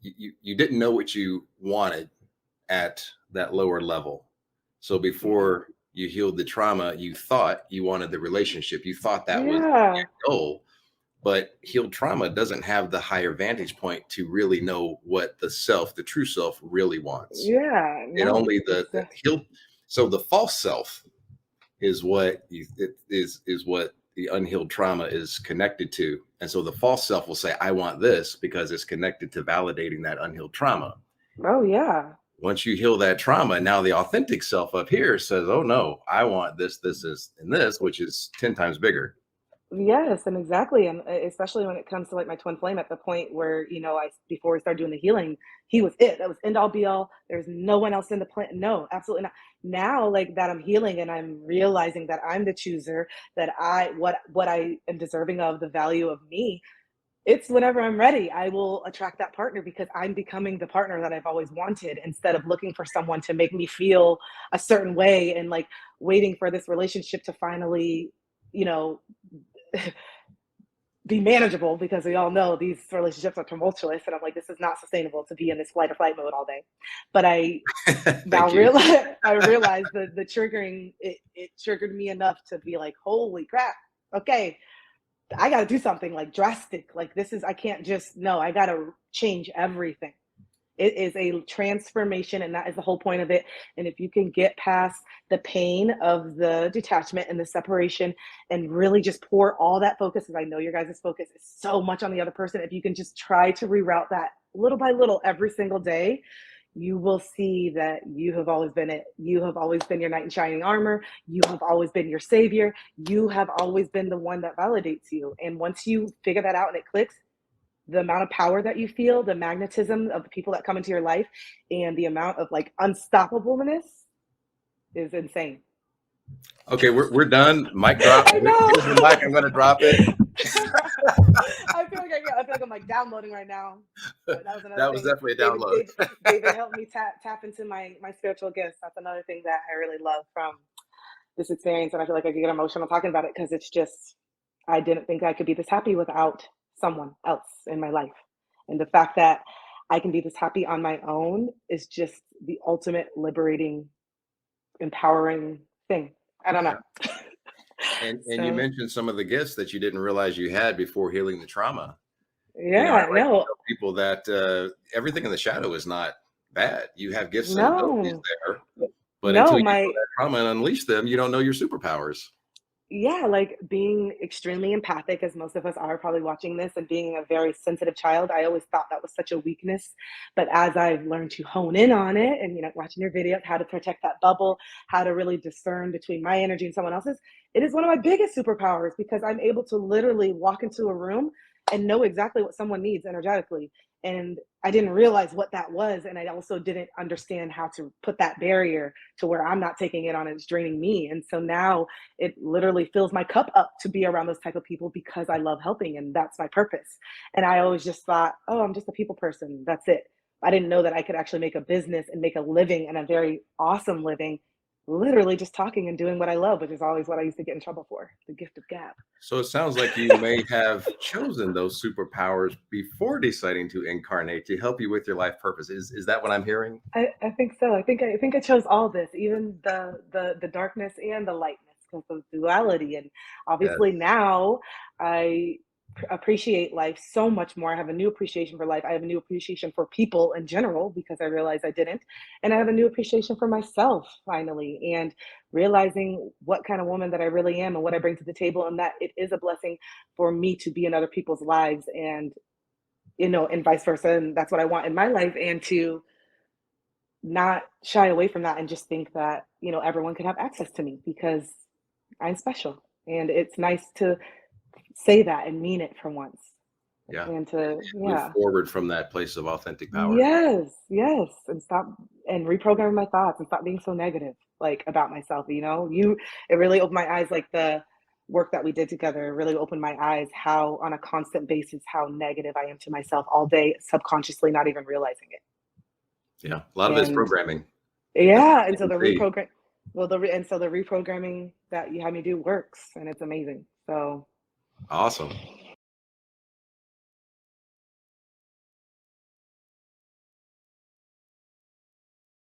you didn't know what you wanted at that lower level. So Mhm. before you healed the trauma, you thought you wanted the relationship. You thought that was Yeah. the goal. But healed trauma doesn't have the higher vantage point to really know what the self, the true self, really wants. Yeah. It No. only the healed. So the false self is what is what the unhealed trauma is connected to. And so the false self will say, I want this because it's connected to validating that unhealed trauma. Oh yeah. Once you heal that trauma, now the authentic self up here says, oh no, I want this, this is, and this, which is 10 times bigger. Yes, and exactly, and especially when it comes to like my twin flame, at the point where I before we started doing the healing, he was it. That was end all be all. There's no one else in the planet. No, absolutely not. Now, like that, I'm healing and I'm realizing that I'm the chooser. That what I am deserving of, the value of me. It's whenever I'm ready, I will attract that partner because I'm becoming the partner that I've always wanted, instead of looking for someone to make me feel a certain way and like waiting for this relationship to finally, you know be manageable, because we all know these relationships are tumultuous, and I'm like, this is not sustainable to be in this flight or flight mode all day. But I now Thank you. realize I realized the triggering, it triggered me enough to be like, holy crap, okay, I got to do something like drastic. Like this is, I can't just, no, I got to change everything. It is a transformation, and that is the whole point of it. And if you can get past the pain of the detachment and the separation and really just pour all that focus, because I know your guys' focus is so much on the other person, if you can just try to reroute that little by little every single day, you will see that you have always been it. You have always been your knight in shining armor. You have always been your savior. You have always been the one that validates you. And once you figure that out and it clicks, the amount of power that you feel, the magnetism of the people that come into your life, and the amount of like unstoppableness is insane. Okay, we're done. Mic drop. I Here's the mic. I'm going to drop it. know. I feel like I'm like downloading right now. But that was another That was thing. definitely a David, download. David, David helped me tap into my spiritual gifts. That's another thing that I really love from this experience, and I feel like I could get emotional talking about it, because it's just, I didn't think I could be this happy without someone else in my life. And the fact that I can be this happy on my own is just the ultimate liberating, empowering thing. I don't know. Yeah. And you So mentioned some of the gifts that you didn't realize you had before healing the trauma. I yeah, like to no, tell people that everything in the shadow is not bad. You have gifts and abilities no, there, but no, until you heal my that trauma and unleash them, you don't know your superpowers. yeah, like being extremely empathic, as most of us are probably watching this, and being a very sensitive child, I always thought that was such a weakness. But as I've learned to hone in on it, and watching your videos, how to protect that bubble, how to really discern between my energy and someone else's, it is one of my biggest superpowers, because I'm able to literally walk into a room and know exactly what someone needs energetically. And I didn't realize what that was, and I also didn't understand how to put that barrier to where I'm not taking it on and it's draining me. And so now it literally fills my cup up to be around those type of people, because I love helping and that's my purpose. And I always just thought, oh, I'm just a people person. That's it. I didn't know that I could actually make a business and make a living, and a very awesome living, literally just talking and doing what I love, which is always what I used to get in trouble for, the gift of gab. So it sounds like you may have chosen those superpowers before deciding to incarnate to help you with your life purpose. Is that what I'm hearing? I think so. I think I chose all this, even the darkness and the lightness, because of duality. And Yes. obviously now I appreciate life so much more. I have a new appreciation for life. I have a new appreciation for people in general, because I realized I didn't. And I have a new appreciation for myself finally, and realizing what kind of woman that I really am and what I bring to the table, and that it is a blessing for me to be in other people's lives, and vice versa. And that's what I want in my life, and to not shy away from that, and just think that, everyone can have access to me, because I'm special. And it's nice to say that and mean it for once. Yeah. And to, Move yeah. forward from that place of authentic power. Yes, yes. And stop and reprogramming my thoughts, and stop being so negative, like about myself. It really opened my eyes, like the work that we did together really opened my eyes, how on a constant basis, how negative I am to myself all day, subconsciously, not even realizing it. Yeah. A lot of it's And programming. That's yeah, what and so you the can see. reprogram well, the reprogramming that you had me do works, and it's amazing. So Awesome.